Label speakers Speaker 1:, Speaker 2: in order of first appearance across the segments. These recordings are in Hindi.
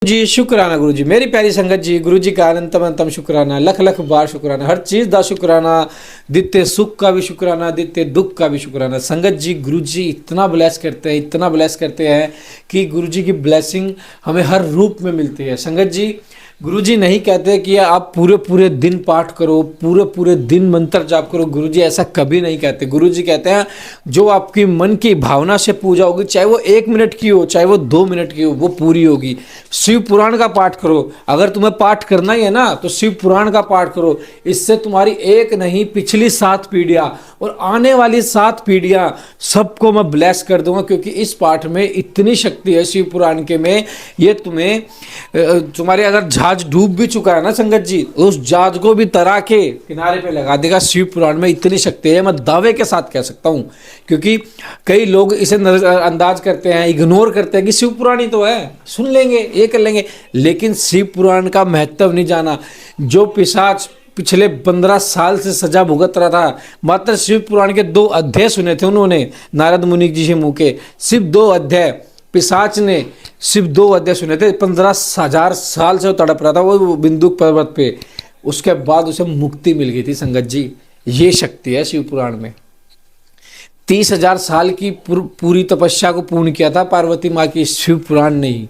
Speaker 1: जी शुक्राना गुरु जी, मेरी प्यारी संगत जी, गुरु जी का अनंतम अनंतम शुक्राना, लख लख बार शुक्राना, हर चीज का शुक्राना, दित्ते सुख का भी शुक्राना, दित्ते दुख का भी शुक्राना। संगत जी, गुरु जी इतना ब्लेस करते हैं, इतना ब्लेस करते हैं कि गुरु जी की ब्लेसिंग हमें हर रूप में मिलती है। संगत जी, गुरुजी नहीं कहते कि आप पूरे पूरे दिन पाठ करो, पूरे पूरे दिन मंत्र जाप करो। गुरुजी ऐसा कभी नहीं कहते। गुरुजी कहते हैं जो आपकी मन की भावना से पूजा होगी, चाहे वो 1 मिनट की हो, चाहे वो 2 मिनट की हो, वो पूरी होगी। शिव पुराण का पाठ करो। अगर तुम्हें पाठ करना ही है ना, तो शिव पुराण का पाठ करो। इससे तुम्हारी एक नहीं, पिछली 7 पीढ़ियां और आने वाली 7 पीढ़ियां सबको मैं ब्लेस कर दूंगा, क्योंकि इस पाठ में इतनी शक्ति है शिव पुराण के में। ये तुम्हें तुम्हारे अगर जहाज डूब भी चुका है ना संगत जी, उस जहाज को भी तरा के किनारे पे लगा देगा। शिव पुराण में इतनी शक्ति है, मैं दावे के साथ कह सकता हूं। क्योंकि कई लोग इसे नजरअंदाज करते हैं, इग्नोर करते हैं कि शिव पुराण ही तो है, सुन लेंगे, ये कर लेंगे, लेकिन शिव पुराण का महत्व नहीं जाना। जो पिशाच पिछले 15 साल से सजा भुगत रहा था, मात्र शिव पुराण के 2 अध्याय सुने थे उन्होंने नारद मुनि जी से मुंह के, सिर्फ 2 अध्याय। पिशाच ने सिर्फ 2 अध्याय सुने थे, 15,000 साल से वो तड़प रहा था वो बिंदुक पर्वत पे। उसके बाद उसे मुक्ति मिल गई थी संगत जी। ये शक्ति है शिव पुराण में। 30,000 साल की पूरी तपस्या को पूर्ण किया था पार्वती माँ की, शिव पुराण ने ही।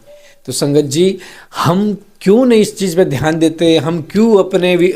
Speaker 1: तो संगत जी, हम क्यों नहीं इस चीज़ पे ध्यान देते? हम क्यों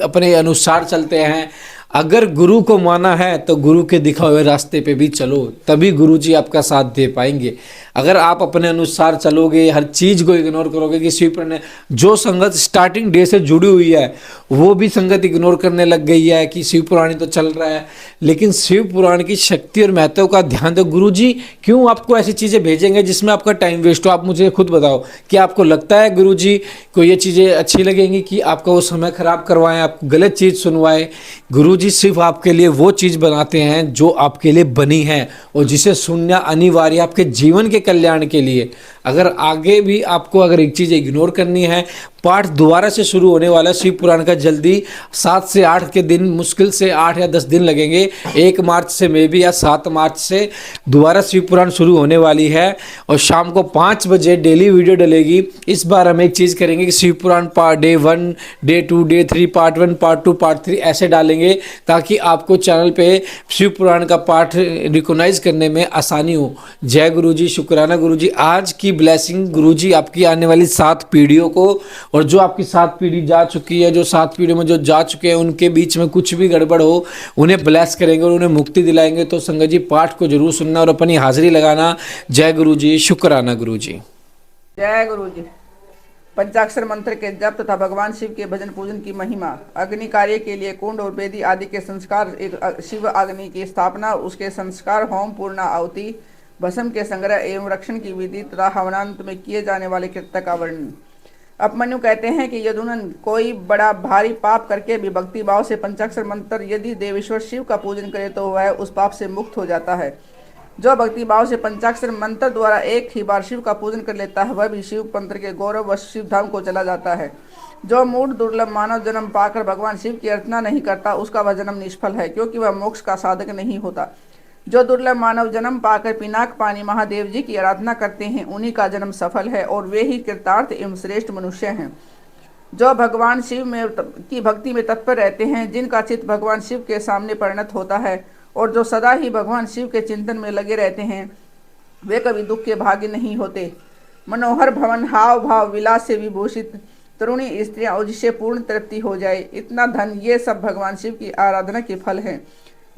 Speaker 1: अपने अनुसार चलते हैं? अगर गुरु को माना है तो गुरु के दिखाए हुए रास्ते पे भी चलो, तभी गुरु जी आपका साथ दे पाएंगे। अगर आप अपने अनुसार चलोगे, हर चीज़ को इग्नोर करोगे कि शिव पुराण, जो संगत स्टार्टिंग डे से जुड़ी हुई है वो भी संगत इग्नोर करने लग गई है कि शिव पुराण ही तो चल रहा है। लेकिन शिव पुराण की शक्ति और महत्व का ध्यान दो। गुरु जी क्यों आपको ऐसी चीज़ें भेजेंगे जिसमें आपका टाइम वेस्ट हो? आप मुझे खुद बताओ, कि आपको लगता है गुरु जी को ये चीज़ें अच्छी लगेंगी कि आपका वो समय खराब करवाएं, आपको गलत चीज़ सुनवाएं? गुरु जी सिर्फ आपके लिए वो चीज़ बनाते हैं जो आपके लिए बनी है और जिसे सुनना अनिवार्य आपके जीवन के कल्याण के लिए। अगर आगे भी आपको अगर एक चीज़ इग्नोर करनी है, पाठ दोबारा से शुरू होने वाला है शिव पुराण का जल्दी, 7 से 8 के दिन, मुश्किल से 8 या 10 दिन लगेंगे। 1 मार्च से मे भी या 7 मार्च से दोबारा शिव पुराण शुरू होने वाली है और शाम को 5 बजे डेली वीडियो डलेगी। इस बार हम एक चीज़ करेंगे कि Shiv Puran part day 1, day 2, day 3, part 1, part 2, part 3 ऐसे डालेंगे, ताकि आपको चैनल पे शिव पुराण का पाठ रिकॉग्नाइज करने में आसानी हो। जय गुरु जी, शुक्राना गुरु जी। आज की ब्लेसिंग गुरु जी आपकी आने वाली 7 पीढ़ियों को, और जो आपकी 7 पीढ़ी जा चुकी है, जो 7 पीढ़ी में जो जा चुके हैं, उनके बीच में कुछ भी गड़बड़ हो, उन्हें ब्लेस करेंगे और उन्हें मुक्ति दिलाएंगे। तो संगत जी, पाठ को जरूर सुनना और अपनी हाजिरी लगाना। जय गुरु जी, शुक्राना गुरु जी।
Speaker 2: जय गुरु जी। पंचाक्षर मंत्र के जप तथा भगवान शिव के भजन पूजन की महिमा, अग्नि कार्य के लिए कुंड और वेदी आदि के संस्कार, एक शिव अग्नि की स्थापना, उसके संस्कार, होम, पूर्ण आहुति, भस्म के संग्रह एवं रक्षण की विधि तथा हवनांत में किए जाने वाले कृत्य का वर्णन। अपमन्यु कहते हैं कि यदुनन कोई बड़ा भारी पाप करके भी भक्ति भाव से पंचाक्षर मंत्र यदि देवेश्वर शिव का पूजन करे तो वह उस पाप से मुक्त हो जाता है। जो भक्ति भाव से पंचाक्षर मंत्र द्वारा एक ही बार शिव का पूजन कर लेता है, वह भी शिव पंत्र के गौरव व शिव धाम को चला जाता है। जो मूढ़ दुर्लभ मानव जन्म पाकर भगवान शिव की अर्चना नहीं करता, उसका वह जन्म निष्फल है, क्योंकि वह मोक्ष का साधक नहीं होता। जो दुर्लभ मानव जन्म पाकर पिनाक पानी महादेव जी की आराधना करते हैं, उन्हीं का जन्म सफल है और वे ही कृतार्थ एवं श्रेष्ठ मनुष्य हैं। जो भगवान शिव में की भक्ति में तत्पर रहते हैं, जिनका चित्त भगवान शिव के सामने परिणत होता है और जो सदा ही भगवान शिव के चिंतन में लगे रहते हैं, वे कभी दुख के भागी नहीं होते। मनोहर भवन, हाव भाव, विलास से विभूषित तरुणी स्त्रियां और जिसे पूर्ण तृप्ति हो जाए, इतना धन, ये सब भगवान शिव की आराधना के फल हैं।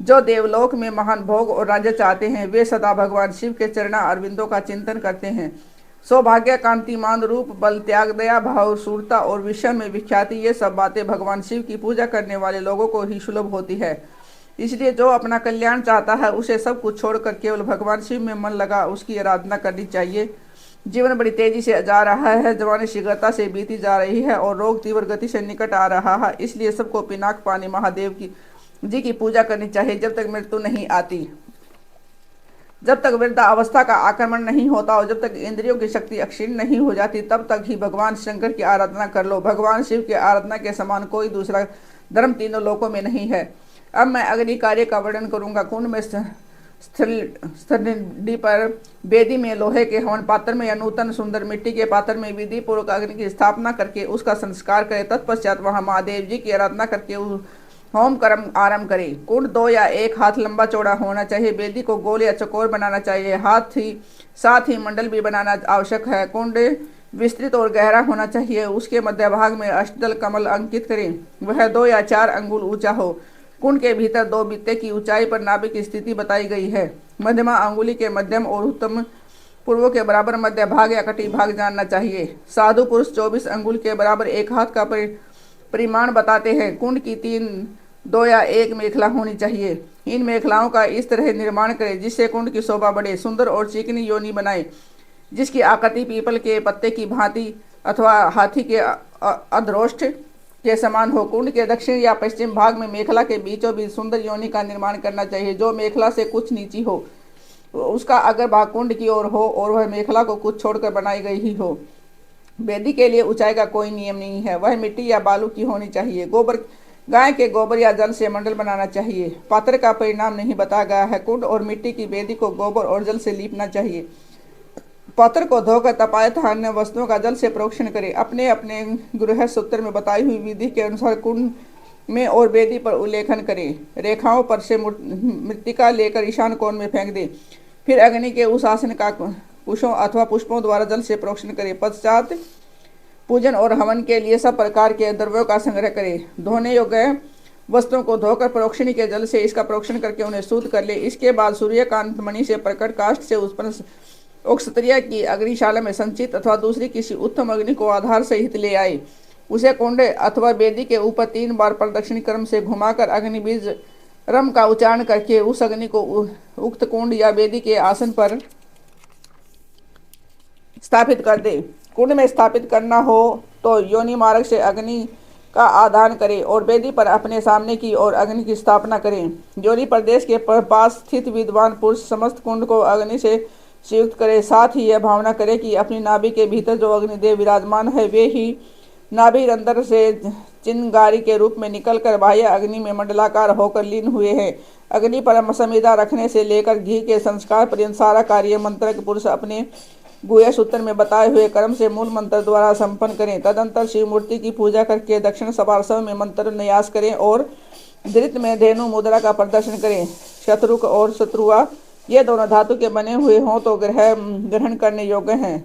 Speaker 2: जो देवलोक में महान भोग और राज्य चाहते हैं, वे सदा भगवान शिव के चरणा अरविंदों का चिंतन करते हैं। सौभाग्य, कांति, मान, रूप, बल, त्याग, दया, भाव, शूरता और विषय में विख्याति, ये सब बातें भगवान शिव की पूजा करने वाले लोगों को ही सुलभ होती है। इसलिए जो अपना कल्याण चाहता है, उसे सब कुछ छोड़कर केवल भगवान शिव में मन लगा उसकी आराधना करनी चाहिए। जीवन बड़ी तेजी से जा रहा है, जवानी शीघ्रता से बीती जा रही है और रोग तीव्र गति से निकट आ रहा है। इसलिए सबको पिनाक पानी महादेव जी की पूजा करनी चाहिए जब तक मृत्यु नहीं आती, जब तक वृद्धावस्था का आक्रमण नहीं होता और जब तक इंद्रियों की शक्ति अक्षीण नहीं हो जाती, तब तक ही भगवान शंकर की आराधना कर लो। भगवान शिव की आराधना के समान कोई दूसरा धर्म तीनों लोकों में नहीं है। अब मैं अग्नि कार्य का वर्णन करूंगा। कुंड में स्थली पर वेदी में लोहे के हवन पात्र में या नूतन सुंदर मिट्टी के पात्र में विधि पूर्वक अग्नि की स्थापना करके उसका संस्कार करे। तत्पश्चात वहां महादेव जी की आराधना करके होम कर्म आरंभ करे। कुंड 2 या 1 हाथ लंबा चौड़ा होना चाहिए। वेदी को गोल या चौकोर बनाना चाहिए। साथ ही मंडल भी बनाना आवश्यक है। कुंड विस्तृत और गहरा होना चाहिए। उसके मध्य भाग में अष्टदल कमल अंकित करें। वह 2 या 4 अंगुल ऊंचा हो। कुंड के भीतर 2 बित्ते की ऊंचाई पर नाभि की स्थिति बताई गई है। मध्यमा अंगुली के मध्यम और उत्तम पूर्वों के बराबर मध्य भाग या कटी भाग जानना चाहिए। साधु पुरुष 24 अंगुल के बराबर 1 हाथ का परिमाण बताते हैं। कुंड की 3, 2 या 1 मेखला होनी चाहिए। इन मेखलाओं का इस तरह निर्माण करें जिससे कुंड की शोभा बढ़े। सुंदर और चिकनी योनि बनाए जिसकी आकृति पीपल के पत्ते की भांति अथवा हाथी के अधरोष्ठ के समान हो। कुंड के दक्षिण या पश्चिम भाग में मेखला के बीचों बीच सुंदर योनि का निर्माण करना चाहिए जो मेखला से कुछ नीची हो। उसका अगर भाग कुंड की ओर हो और वह मेखला को कुछ छोड़कर बनाई गई ही हो। वेदी के लिए ऊंचाई का कोई नियम नहीं है। वह मिट्टी या बालू की होनी चाहिए। गाय के गोबर या जल से मंडल बनाना चाहिए। पात्र का परिणाम नहीं बताया गया है। कुंड और मिट्टी की वेदी को गोबर और जल से लीपना चाहिए। पात्र को धोकर तपाए तथा अन्य वस्तुओं का जल से प्रोक्षण करें। अपने अपने गृह सूत्र में बताई हुई विधि के अनुसार कुंड में और वेदी पर उल्लेखन करें। रेखाओं पर से मृत्तिका लेकर ईशान कोण में फेंक दें। फिर अग्नि के उस आसन का कुशों अथवा पुष्पों द्वारा जल से प्रोक्षण करें। पश्चात पूजन और हवन के लिए सब प्रकार के द्रव्यों का संग्रह करें। धोने योग्य वस्तुओं को धोकर प्रोक्षणी के जल से इसका प्रोक्षण करके उन्हें शुद्ध कर ले। इसके बाद सूर्यकांत मणि से प्रकट काष्ठ से उत्पन्न क्षत्रिय की अग्निशाला में संचित अथवा दूसरी किसी उत्तम अग्नि को आधार सहित ले आए। उसे कुंड अथवा वेदी के ऊपर 3 बार प्रदक्षिणी क्रम से घुमाकर अग्नि बीज रम का उच्चारण करके उस अग्नि को उक्त कुंड या वेदी के आसन पर स्थापित कर दे। कुंड में स्थापित करना हो तो योनि मार्ग से अग्नि का आदान करें और वेदी पर अपने सामने की ओर अग्नि की स्थापना करें। योनि प्रदेश के पास स्थित विद्वान पुरुष समस्त कुंड को अग्नि से संयुक्त करे। साथ ही यह भावना करे कि अपनी नाभि के भीतर जो अग्निदेव विराजमान है वे ही नाभि रंध्र से चिंगारी के रूप में निकलकर बाह्य अग्नि में मंडलाकार होकर लीन हुए हैं। अग्नि पर समिधा रखने से लेकर घी के संस्कार पर्यंत सारा कार्य मंत्रक पुरुष अपने गुह्य सूत्र में बताए हुए कर्म से मूल मंत्र द्वारा संपन्न करें। तदंतर शिव मूर्ति की पूजा करके दक्षिण सपार्श्व में मंत्र न्यास करें और धृत में धेनु मुद्रा का प्रदर्शन करें। शत्रुक और शत्रुआ ये दोनों धातु के बने हुए हों तो ग्रहण करने योग्य हैं,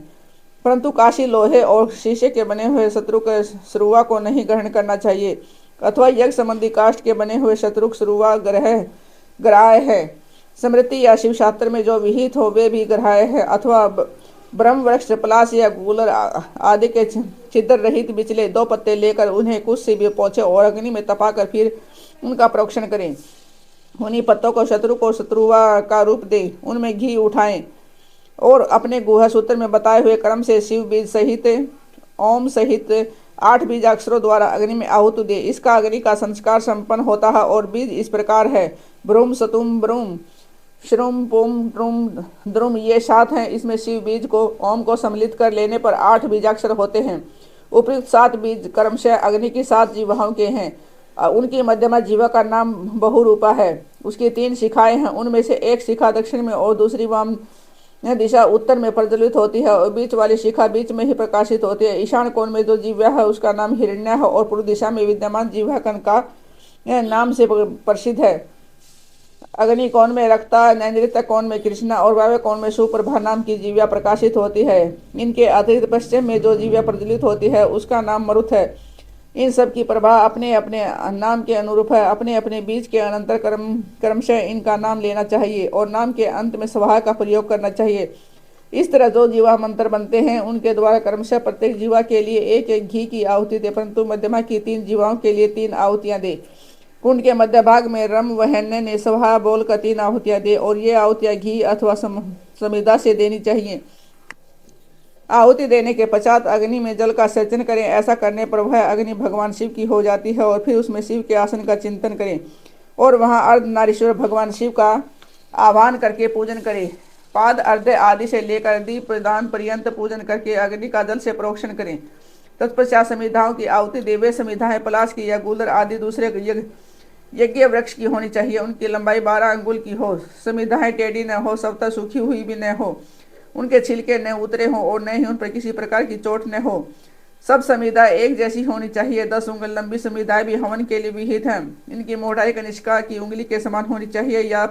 Speaker 2: परंतु काशी लोहे और शीशे के बने हुए शत्रुक श्रुवा को नहीं ग्रहण करना चाहिए। अथवा यज्ञ संबंधी काष्ठ के बने हुए शत्रुक श्रुवा ग्राह्य है। स्मृति या शिव शास्त्र में जो विहित हो वे भी ग्राह्य है। अथवा ब्रह्म वृक्ष पलाश या गूलर आदि के छिद्र रहित बिचले 2 पत्ते लेकर उन्हें कुछ से भी पहुँचे और अग्नि में तपाकर फिर उनका प्रोक्षण करें। उन्हीं पत्तों को शत्रु को शत्रुवा का रूप दे, उनमें घी उठाएं और अपने गुहा सूत्र में बताए हुए क्रम से शिव बीज सहित ओम सहित 8 बीजाक्षरों द्वारा अग्नि में आहुति दे। इसका अग्नि का संस्कार संपन्न होता है और बीज इस प्रकार है: ब्रूम सतुम ब्रूम श्रुम पुम ट्रुम द्रुम। ये 7 हैं। इसमें शिव बीज को ओम को सम्मिलित कर लेने पर 8 बीजाक्षर होते हैं। उपयुक्त 7 बीज क्रमशः अग्नि की 7 जीवाओं के हैं। उनकी मध्यमा जीवा का नाम बहुरूपा है। उसकी 3 शिखाएं हैं। उनमें से एक शिखा दक्षिण में और दूसरी वाम दिशा उत्तर में प्रज्वलित होती है और बीच वाली शिखा बीच में ही प्रकाशित होती है। ईशान कोण में जो जीवा है उसका नाम हिरण्य है और पूर्व दिशा में विद्यमान जीवा कनका नाम से प्रसिद्ध है। अग्नि कोण में रक्ता, नैनृत्य कोण में कृष्णा और वायव्य कोण में सुप्रभा नाम की जीवा प्रकाशित होती है। इनके अतिरिक्त पश्चिम में जो जीवा प्रज्वलित होती है उसका नाम मरुत है। इन सब की प्रभा अपने अपने नाम के अनुरूप है। अपने अपने बीज के अनंतर क्रमशः इनका नाम लेना चाहिए और नाम के अंत में स्वाहा का प्रयोग करना चाहिए। इस तरह जो जीवा मंत्र बनते हैं उनके द्वारा क्रमशः प्रत्येक जीवा के लिए 1-1 घी की आहुति दे, परंतु मध्यमा की 3 जीवाओं के लिए 3 आहुतियां दे। कुंड के मध्य भाग में रम वहन्य ने स्वाहा बोलकर 3 आहुतियां दे और ये आहुतियां घी अथवा समिधा से देनी चाहिए। आहुति देने के पश्चात अग्नि में जल का सेचन करें। ऐसा करने पर वह अग्नि भगवान शिव की हो जाती है और फिर उसमें शिव के आसन का चिंतन करें और वहां अर्धनारीश्वर भगवान शिव का आह्वान करके पूजन करें। पाद अर्घ्य आदि से लेकर दीप प्रदान पर्यंत पूजन करके अग्नि का जल से प्रोक्षण करें। तत्पश्चात समिधाओं की आहुति देवे समिधाएं पलाश की या गूलर आदि दूसरे यज्ञ वृक्ष की होनी चाहिए, उनकी लंबाई 12 अंगुल की हो, समिधाएं टेढ़ी न हो, सवता सूखी हुई भी न हो, उनके छिलके न उतरे हों और न ही उन पर किसी प्रकार की चोट न हो। सब संविधाएं एक जैसी होनी चाहिए। 10 उंगल लंबी संविधाएं भी हवन के लिए विहित हैं। इनकी मोटाई कनिष्का की उंगली के समान होनी चाहिए या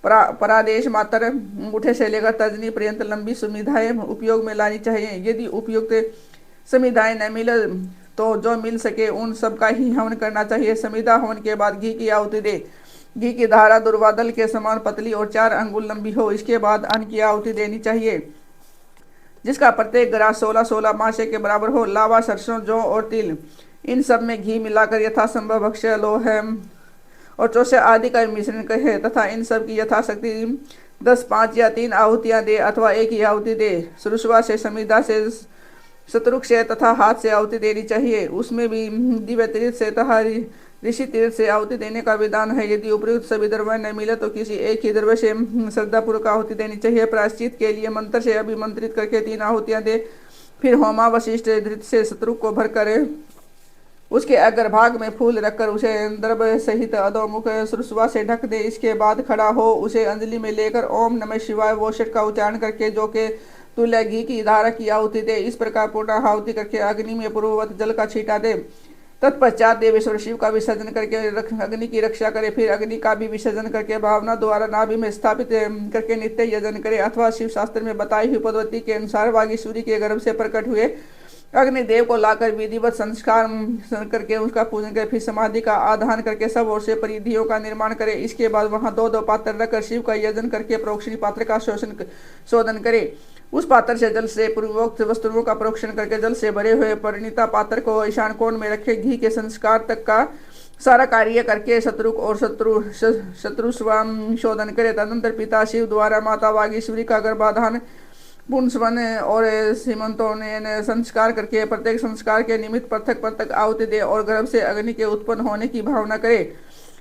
Speaker 2: परादेश मात्र अंगूठे से लेकर तर्जनी पर्यंत लंबी संविधाएं उपयोग में लानी चाहिए। यदि उपयुक्त संविधाएं न मिले तो जो मिल सके उन सब का ही हवन करना चाहिए। संविदा हवन के बाद घी की आहुति दे। घी की धारा दुर्वादल के समान पतली और 4 अंगुल लंबी हो। इसके बाद अन्न की आहुति देनी चाहिए, जिसका प्रत्येक ग्रास 16-16 मासे के बराबर हो। लावा, सरसों, जौ और तिल, इन सब में घी मिलाकर यथासंभव भक्ष्य लोह और चौसे आदि का मिश्रण कहे तथा इन सब की यथाशक्ति 10, 5 या 3 आहुतियां दे अथवा एक ही आहुति दे। सुरुष्वा से, समिधा से, शत्रुक से तथा हाथ से आहुति देनी चाहिए। उसमें भी दिव्य तीर्थ से तथा ऋषि तीर्थ से आहुति देने का विधान है। यदि उपयुक्त सभी द्रव्य न मिले तो किसी एक ही द्रव्य से श्रद्धापूर्वक आहुति देनी चाहिए। प्रायश्चित के लिए मंत्र से अभिमंत्रित करके 3 आहुतियां दे। फिर होमा वशिष्ठ धृत से शत्रु को भर करे, उसके अग्रभाग में फूल रखकर उसे द्रव्य सहित अधोमुख सुरसुआ से ढक दे। इसके बाद खड़ा हो उसे अंजलि में लेकर ओम नमः शिवाय वोषट का उच्चारण करके जो के तुल्य घी की धारा की आहुति दे। इस प्रकार पूर्ण आहुति करके अग्नि में पूर्ववत जल का छींटा दे। तत्पश्चात देवेश्वर शिव का विसर्जन करके अग्नि की रक्षा करे। फिर अग्नि का भी विसर्जन करके भावना द्वारा नाभि में स्थापित करके नित्य यजन करे। अथवा शिव शास्त्र में बताई हुई पद्धति के अनुसार वागीश्वरी के गर्भ से प्रकट हुए अग्निदेव को लाकर विधिवत संस्कार करके उसका पूजन करे। फिर समाधि का आधान करके सब ओर से परिधियों का निर्माण करे। इसके बाद वहां 2-2 पात्र रखकर शिव का यजन करके प्रोक्षणी पात्र का शोधन करे। उस पात्र से जल से पूर्वोक्त वस्तुओं का प्रोक्षण करके जल से भरे हुए परिणीता पात्र को ईशान कोण में रखे। घी के संस्कार तक का सारा कार्य करके शत्रुक और शत्रुस्वाम शोधन करे। तदनंतर पिता शिव द्वारा माता वागीश्वरी का गर्भाधान पुंसवन और सीमंतों ने संस्कार करके प्रत्येक संस्कार के निमित्त पृथक पृथक आहुति दे और गर्भ से अग्नि के उत्पन्न होने की भावना करे।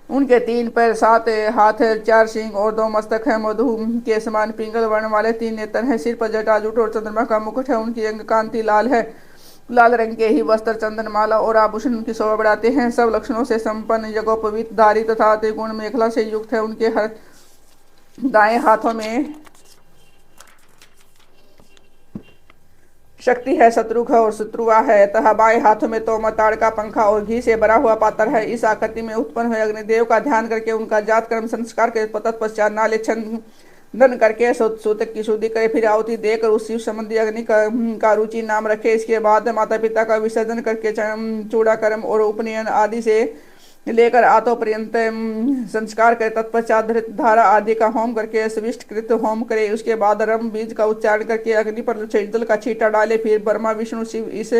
Speaker 2: उनके 3 पैर, 7 हाथ, 4 सिंह और 2 मस्तक है। मधु के समान पिंगल वर्ण वाले 3 नेत्र हैं। सिर पर जटा, जूट और चंद्रमा का मुकुट है। उनकी अंग कांति लाल है। लाल रंग के ही वस्त्र, चंदन माला और आभूषण उनकी शोभा बढ़ाते हैं। सब लक्षणों से संपन्न यज्ञोपवीत धारी तथा त्रिगुण मेखला से युक्त है। उनके हर दाएं हाथों में शक्ति है, शत्रुघ और शत्रुआ है तथा बाएं हाथों में तोमर, ताड़ का पंखा और घी से भरा हुआ पात्र है। इस आकृति में उत्पन्न हुए अग्निदेव का ध्यान करके उनका जात कर्म संस्कार के तत्पश्चात नाले छंदन करके सूतक की शुद्धि करे। फिर आहुति देकर उस शिव संबंधी अग्नि का रुचि नाम रखे। इसके बाद माता पिता का विसर्जन करके चूड़ा कर्म और उपनयन आदि से लेकर आतो पर्यंत संस्कार करे। तत्पश्चात धारा आदि का होम करके स्विष्ट कृत होम करे। उसके बाद रम बीज का उच्चारण करके अग्नि पर जल का छींटा डाले। फिर ब्रह्मा, विष्णु, शिव, इस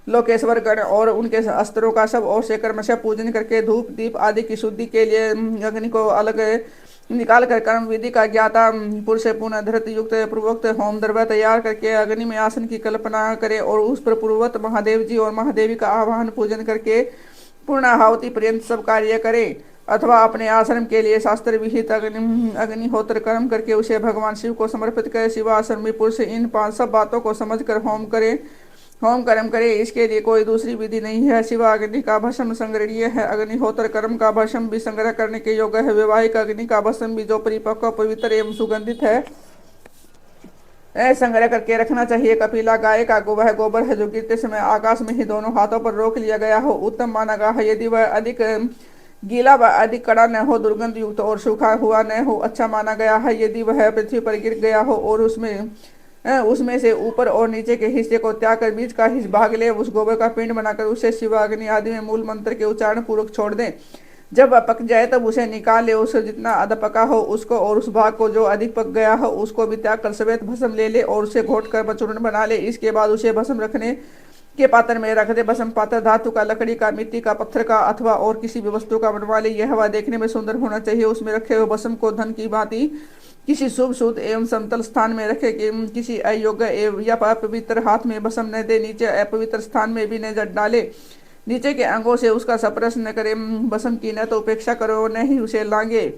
Speaker 2: लोकेश्वर गण और उनके अस्त्रों का सब और से क्रमशः पूजन करके धूप दीप आदि की शुद्धि के लिए अग्नि को अलग निकाल कर कर्म विधि का ज्ञाता पुरुष पुनः धृत युक्त पूर्वोक्त होम द्रव्य तैयार करके अग्नि में आसन की कल्पना करे और उस पर पूर्ववत महादेव जी और महादेवी का आवाहन पूजन करके पूर्णाहुति पर्यंत सब कार्य करे। अथवा अपने आश्रम के लिए शास्त्र विहित अग्निहोत्र कर्म करके उसे भगवान शिव को समर्पित करे। शिवाश्रम में पुरुष इन 5 सब बातों को समझकर होम कर्म करे। इसके लिए कोई दूसरी विधि नहीं है। शिवा अग्नि का भस्म संग्रहणीय है। अग्निहोत्र कर्म का भस्म भी संग्रह करने के योग्य है। वैवाहिक अग्नि का भस्म भी जो परिपक्व, पवित्र एवं सुगंधित है संग्रह करके रखना चाहिए। कपिला गाय का गोबर है जो गिरते समय आकाश में ही दोनों हाथों पर रोक लिया गया हो, उत्तम माना गया है। यदि वह अधिक गीला व अधिक कड़ा न हो, दुर्गंध युक्त और सूखा हुआ न हो, अच्छा माना गया है। यदि वह पृथ्वी पर गिर गया हो और उसमें से ऊपर और नीचे के हिस्से को त्याग कर बीच का हिस्सा भाग ले, उस गोबर का पिंड बनाकर उसे शिवाग्नि आदि में मूल मंत्र के उच्चारण पूर्वक छोड़ दें। जब वह पक जाए तब उसे निकाल ले। उसे जितना आधा पका हो उसको और उस भाग को जो अधिक पक गया हो उसको भी त्याग कर सफेद भस्म ले ले और उसे घोट कर चूर्ण बना ले। इसके बाद उसे भस्म रखने के पात्र में रख दे। भस्म पात्र धातु का, लकड़ी का, मिट्टी का, पत्थर का अथवा और किसी भी वस्तु का बनवा ले। यह हवा देखने में सुंदर होना चाहिए। उसमें रखे हुए भस्म को धन की भांति किसी शुभ शुद्ध एवं समतल स्थान में रखे। किसी अयोग्य एवं या अपवित्र हाथ में भस्म न दे। नीचे अपवित्र स्थान में भी न डाले। नीचे के अंगों से उसका स्पर्श न करे। भस्म की न तो उपेक्षा करो न ही उसे लांगे।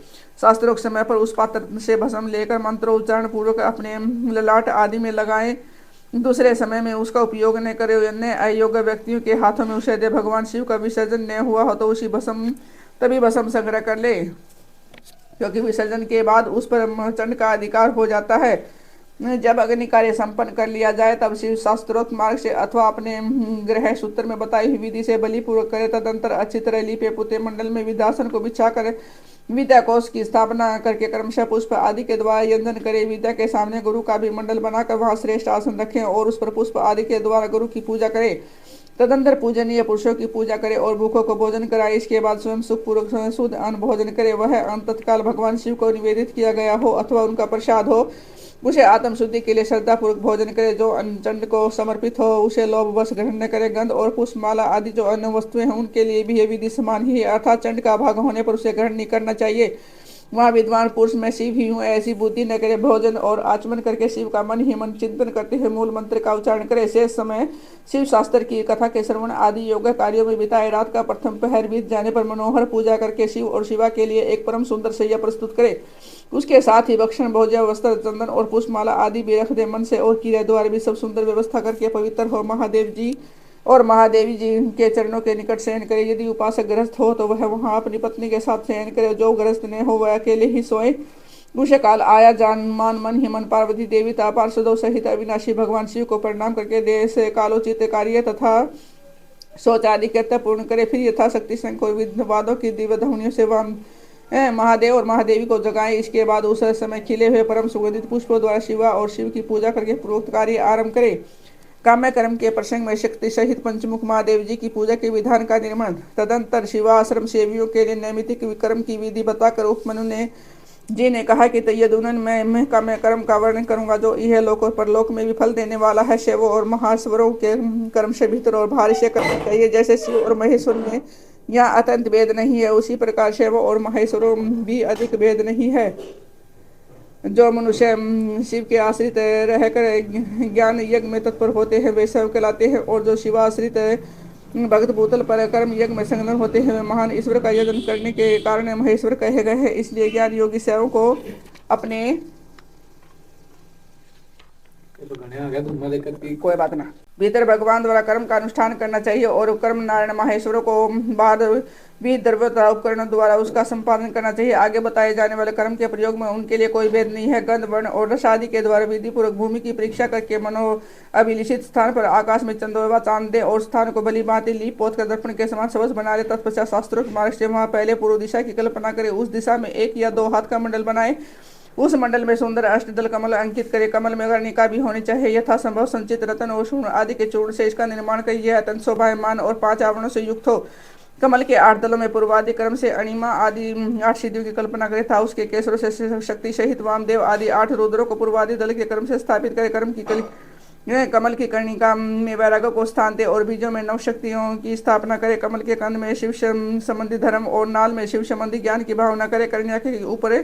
Speaker 2: शास्त्रोक्त समय पर उस पात्र से भस्म लेकर मंत्रोच्चारण पूर्वक अपने ललाट आदि में लगाएं। दूसरे समय में उसका उपयोग न करे। अन्य अयोग्य व्यक्तियों के हाथों में उसे दे। भगवान शिव का विसर्जन न हुआ हो तो उसी भस्म तभी भस्म संग्रह कर ले, क्योंकि विसर्जन के बाद उस पर चंड का अधिकार हो जाता है। जब अग्नि कार्य संपन्न कर लिया जाए तब शिव शास्त्रोक्त मार्ग से अथवा अपने ग्रह सूत्र में बताई हुई विधि से बलि पूर्वक करे। तदंतर अच्छी तरह लीपे पुते मंडल में विद्यासन को बिछा कर विद्या कोष की स्थापना करके क्रमशः पुष्प आदि के द्वारा यंजन करे। विद्या के सामने गुरु का भी मंडल बनाकर वहां श्रेष्ठ आसन रखें और उस पर पुष्प आदि के द्वारा गुरु की पूजा करे। तदंतर पूजनीय पुरुषों की पूजा करे और भूखों को भोजन कराए। इसके बाद स्वयं सुखपूर्वक शुद्ध अन्न भोजन करे। वह अन्न तत्काल भगवान शिव को निवेदित किया गया हो अथवा उनका प्रसाद हो, उसे आत्म शुद्धि के लिए श्रद्धापूर्वक भोजन करे। जो अन्न चंड को समर्पित हो उसे लोभवश ग्रहण न करे। गंध और पुष्पमाला आदि जो अन्य वस्तुएं हैं उनके लिए भी यह विधि समान ही है, अर्थात चंड का भाग होने पर उसे ग्रहण नहीं करना चाहिए। वहाँ विद्वान पुरुष में शिव ही हूँ ऐसी बुद्धि न करे। भोजन और आचमन करके शिव का मन ही मन चिंतन करते हुए मूल मंत्र का उच्चारण करे। शेष समय शिव शास्त्र की कथा के श्रवण आदि योग कार्यों में बिताए। रात का प्रथम पहर बीत जाने पर मनोहर पूजा करके शिव और शिवा के लिए एक परम सुंदर शैया प्रस्तुत करे। उसके साथ ही भक्षण भोज्य वस्त्र चंदन और पुष्पमाला आदि भी रख दे। मन से और किरे द्वारा भी सब सुंदर व्यवस्था करके पवित्र हो महादेव जी और महादेवी जी के चरणों के निकट शयन करे। यदि उपासक गृहस्थ हो तो वह वहां अपनी पत्नी के साथ शयन करे। जो गृहस्थ न हो वह अकेले ही सोए। उसे काल आया जान मान मन ही मन पार्वती देवी ता पार्षदों सहित अविनाशी भगवान शिव को प्रणाम करके देह से कालोचित कार्य तथा शौच आदि कर्तव्य पूर्ण करे। फिर यथाशक्ति शंकर विद्वादों की दिव्य ध्वनियों से महादेव और महादेवी को जगाएं। इसके बाद उस समय खिले हुए परम सुगंधित पुष्पों द्वारा शिवा और शिव की पूजा करके पूर्वोक्त कार्य आरंभ करे। काम्य कर्म के प्रसंग में शक्ति सहित पंचमुख महादेव जी की पूजा के विधान का निर्माण। तदंतर शिवाश्रम सेवियों के लिए नैमित्तिक कर्म की विधि बताकर उपमनु ने जी ने कहा कि तयदुनन मैं काम्य कर्म का वर्णन करूंगा जो यह लोक और परलोक में भी फल देने वाला है। शिवों और महाश्वरों के कर्म से भीतर और बाहर से करना चाहिए। जैसे शिव और महेश्वर में यहाँ अत्यंत भेद नहीं है, उसी प्रकार शिवों और महेश्वरों भी अधिक भेद नहीं है। जो मनुष्य शिव के आश्रित रहकर ज्ञान यज्ञ में तत्पर होते हैं वे सब कहलाते हैं, और जो शिवाश्रित भक्त भूतल पर कर्म यज्ञ में संलग्न होते हैं वे महान ईश्वर का यजन करने के कारण महेश्वर कहे गए हैं। इसलिए ज्ञान योगी सेवों को अपने कोई बात ना भीतर भगवान द्वारा कर्म का अनुष्ठान करना चाहिए और कर्म नारायण महेश्वरों को बाहर भी द्रव्य तथा उपकरणों द्वारा उसका संपादन करना चाहिए। आगे बताए जाने वाले कर्म के प्रयोग में उनके लिए कोई भेद नहीं है। गंध वर्ण और रस आदि के द्वारा विधि पूर्वक भूमि की परीक्षा करके मनो अभिलिषित स्थान पर आकाश में चंद्रमा चांद दे और स्थान को भली भांति लीप पोत कर दर्पण के समान सबस बना ले। तत्पश्चात शास्त्रोक्त मार्ग से वहां पहले पूर्व दिशा की कल्पना करे। उस दिशा में 1 या 2 हाथ का मंडल बनाए। उस मंडल में सुंदर अष्टदल कमल अंकित करे। कमल में कर्णिका भी होनी चाहिए। यथा संभव संचित रतन और शूर्ण आदि के चूर्ण से इसका निर्माण करे। यह अत्यंत शोभायमान और 5 आवरणों से युक्त हो। कमल के 8 दलों में पूर्वादि क्रम से अणिमा आदि 8 सिद्धियों की कल्पना करे था। उसके केसरों से शक्ति सहित वामदेव आदि 8 रुद्रों को पूर्वादि दल के क्रम से स्थापित करे। कमल की कर्णिका में वैराग्य को स्थान दे और बीजों में 9 शक्तियों की स्थापना करे। कमल के कंद में शिव संबंधी धर्म और नाल में शिव संबंधी ज्ञान की भावना करे। कर्णिका के ऊपर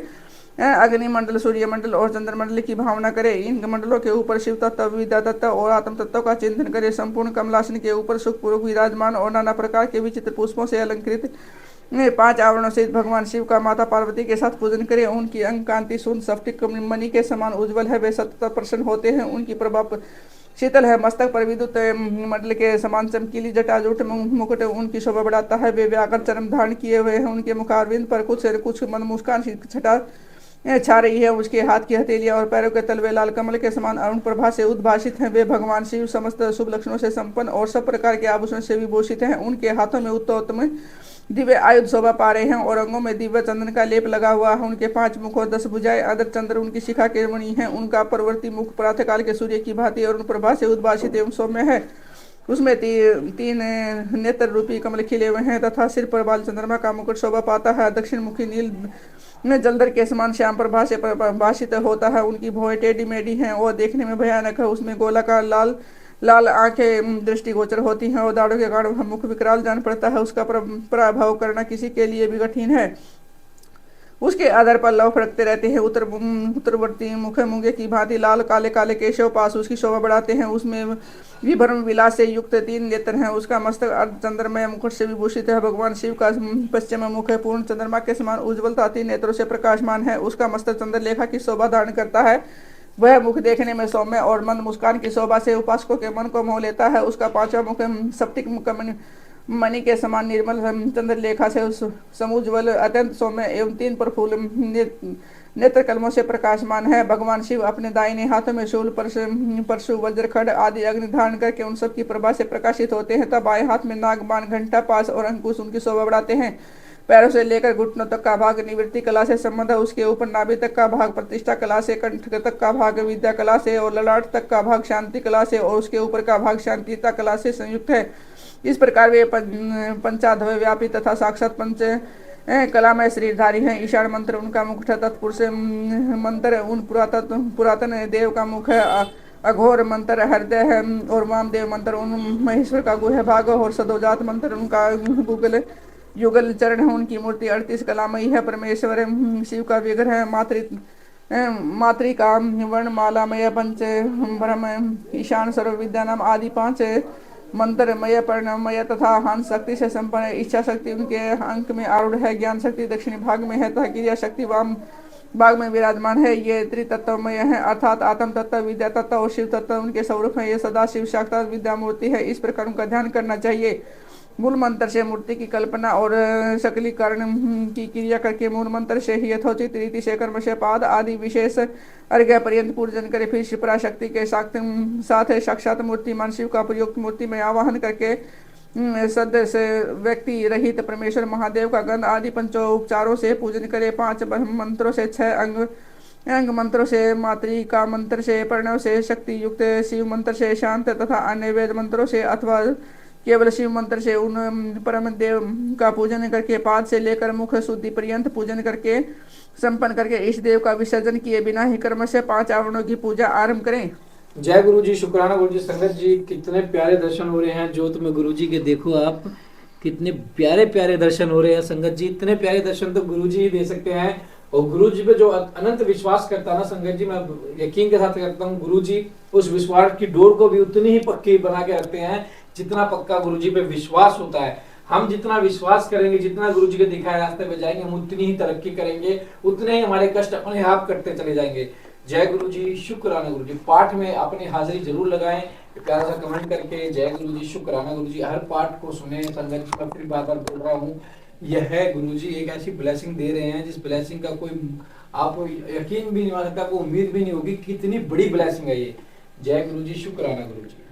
Speaker 2: अग्नि मंडल, सूर्य मंडल और चंद्र मंडल की भावना करे। इन मंडलों के ऊपर शिव तत्व, विद्या तत्व और आत्म तत्व का चिंतन करे। संपूर्ण कमलासन के ऊपर सुखपूर्वक विराजमान और नाना प्रकार के विचित्र पुष्पों से अलंकृत 5 आवरणों से भगवान शिव का माता पार्वती के साथ पूजन करे। उनकी अंग कांति शून्य स्फटिक मणि के समान उज्जवल है। वे सतत प्रसन्न होते हैं। उनकी प्रभा शीतल है। मस्तक पर विद्युत मंडल के समान चमकीली जटाजूट मुकुट उनकी शोभा बढ़ाता है। वे व्याकर चरम धारण किए हुए हैं। उनके मुखारविंद पर कुछ मन मुस्कान छटा छा रही है। उसके हाथ की हथेलियां और पैरों के तलवे लाल कमल के समान अरुण प्रभा से उद्भाषित हैं। वे भगवान शिव समस्त शुभ लक्षणों से संपन्न और सब प्रकार के आभूषण से विभूषित हैं। उनके हाथों में उत्तम दिव्य आयुध शोभा पा रहे हैं और अंगों में दिव्य चंदन का लेप लगा हुआ है। उनके 5 मुख और 10 भुजाएं अदर चंद्र उनकी शिखा के मणि है। उनका परवर्ती मुख प्रातःकाल के सूर्य की भांति अरुण प्रभा से उद्भाषित एवं सौम्य है। उसमें 3 नेत्र रूपी कमल खिले हुए हैं तथा सिर पर बाल चंद्रमा का मुकुट शोभा पाता है। दक्षिण मुखी नील में जलधर के समान श्याम प्रभा से भाषित होता है। उनकी भौएं टेढ़ी मेढ़ी हैं और देखने में भयानक है। उसमें गोलाकार लाल आंखें दृष्टिगोचर होती हैं और दाढ़ों के कारण मुख विकराल जान पड़ता है। उसका प्रभाव करना किसी के लिए भी कठिन है। उसके आधार पर लव फड़कते रहते हैं। उत्तरवर्ती मुख मूंगे की भांति लाल काले काले केशव पास उसकी शोभा बढ़ाते हैं। उसमें विभ्रम विलास से युक्त 3 नेत्र हैं। उसका मस्तक अर्धचंद्रमय मुकुट से विभूषित है। भगवान शिव का पश्चिम मुख है पूर्ण चंद्रमा के समान उज्ज्वलता 3 नेत्रों से प्रकाशमान है। उसका मस्तक चंद्रलेखा की शोभा धारण करता है। वह मुख देखने में सौम्य और मंद मुस्कान की शोभा से उपासकों के मन को मोह लेता है। उसका 5वां मुख स्फटिक मणि के समान निर्मल चंद्रलेखा से उस समुज्वल अत्यंत सौम्य एवं तीन प्रफुल्ल नेत्र कलमों से प्रकाशमान है। भगवान शिव अपने दाहिने हाथों में शूल, परशु, वज्र, खड्ग आदि अग्नि धारण करके उन सब की प्रभा से प्रकाशित होते हैं। तब बाएं हाथ में नाग, बाण, घंटा, पास और अंकुश उनकी शोभा बढ़ाते हैं। पैरों से लेकर घुटनों तक का भाग निवृत्ति कला से संबंध है। उसके ऊपर नाभि तक का भाग प्रतिष्ठा कला से, कंठ तक का भाग विद्या कला से और ललाट तक का भाग शांति कला से और उसके ऊपर का भाग शांतिता कला से संयुक्त है। इस प्रकार वे पंचाध्याय व्यापी तथा साक्षात पंच कला में शरीरधारी हैं। ईशान मंत्र उनका मुख है। तत्पुरुष मंत्र उन पुरातन देव का मुख है। अघोर मंत्र हृदय है और वामदेव मंत्र उन महेश्वर का गुह भाग और सदोजात मंत्र उनका युगल चरण है। उनकी मूर्ति 38 कलामयी है। परमेश्वर शिव का विग्रह है। मातृका वर्णमालामय पंच ब्रह्म ईशान सर्व विद्या नाम आदि 5 मंत्रमय, प्रणवमय तथा हंस शक्ति से संपन्न है। इच्छा शक्ति उनके अंक में आरूढ़ है। ज्ञान शक्ति दक्षिणी भाग में है तथा क्रिया शक्ति वाम भाग में विराजमान है। ये त्रितत्वमय है, अर्थात आत्म तत्व, विद्या तत्व और शिव तत्व उनके स्वरूप है। ये सदा शिव साक्षात विद्या मूर्ति है। इस प्रकार उनका ध्यान करना चाहिए। मूल मंत्र से मूर्ति की कल्पना और सकलीकरण की क्रिया करके मूल मंत्र से ही यथोचित रीति से कर्म से पाद आदि विशेष अर्घ्य पर्यंत पूजन करे। फिर शिवपराशक्ति के साथ साक्षात मूर्ति मान शिव का प्रयुक्त मूर्ति में आवाहन करके सद्य से व्यक्ति रहित परमेश्वर महादेव का गंध आदि पंचोपचारों से पूजन करे। 5 मंत्रों से 6 अंग मंत्रों से, मातृका मंत्र से, प्रणव से, शक्ति युक्त शिव मंत्र से, शांत तथा अन्य वेद मंत्रों से अथवा केवल शिव मंत्र से उन परम देव का पूजन करके पाद से लेकर मुख शुद्धि पर्यंत पूजन करके संपन्न करके इस देव का विसर्जन किए बिना ही कर्म से 5 आवरणों की पूजा आरंभ करें।
Speaker 1: जय गुरु जी, शुक्राना गुरु जी। संगत जी, कितने प्यारे दर्शन हो रहे हैं ज्योत में गुरु जी के। देखो आप, कितने प्यारे प्यारे दर्शन हो रहे हैं संगत जी। इतने प्यारे दर्शन तो गुरु जी ही दे सकते हैं। और गुरु जी पे जो अनंत विश्वास करता है ना संगत जी, मैं यकीन के साथ करता हूँ, गुरु जी उस विश्वास की डोर को भी उतनी ही पक्की बना के रखते हैं जितना पक्का गुरु जी पे विश्वास होता है। हम जितना विश्वास करेंगे, जितना गुरु जी के दिखाए रास्ते पे जाएंगे, हम उतनी ही तरक्की करेंगे, उतने ही हमारे कष्ट अपने आप कटते चले जाएंगे। जय गुरु जी, शुक्राना गुरु जी। पाठ में अपनी हाजिरी जरूर लगाएं, प्यारा सा कमेंट करके। जय गुरु जी, शुक्राना गुरु जी। हर पाठ को सुने। संगत जी, मैं फिर बार बार बोल रहा हूँ, यह है गुरु जी एक ऐसी ब्लेसिंग दे रहे हैं जिस ब्लेसिंग का कोई आप यकीन भी नहीं मान सकता, आपको उम्मीद भी नहीं होगी कितनी बड़ी ब्लेसिंग है ये। जय गुरु जी, शुक्राना गुरु जी।